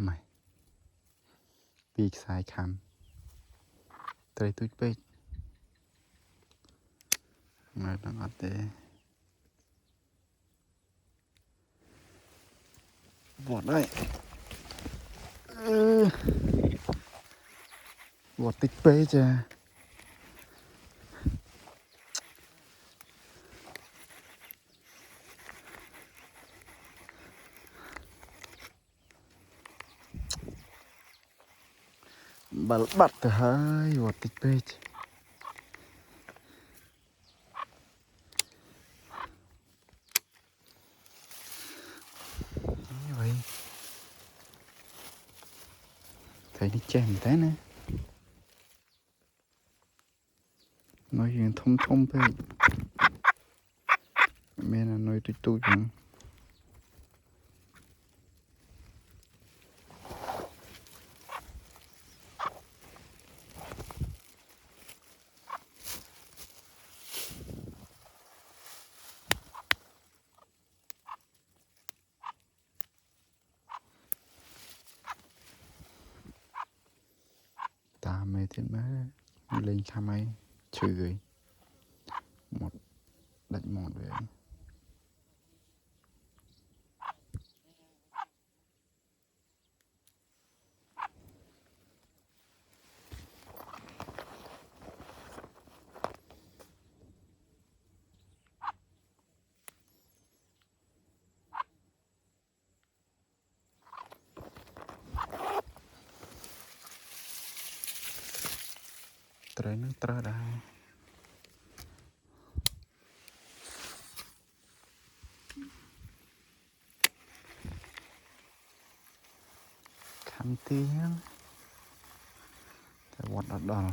khăm này bị sai khăm tới túi bê người đang ở đây vọt đây vọt tích bê cha bắt từ hơi vọt tích bê như vậy thấy đi chèm thế nè nói chuyện thông thông bê mẹ là nói tôi chẳng ta mê thế má lên khăm ấy chửi một đánh một về trời nó trơ đây khăm tiếng tại vọt ở đó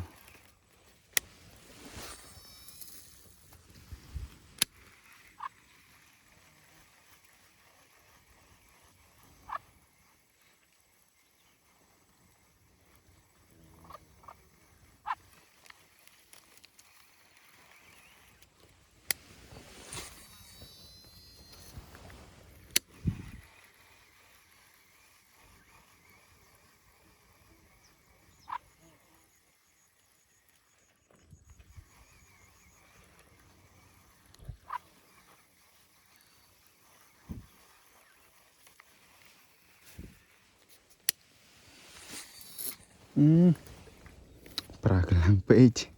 pra cái lăng page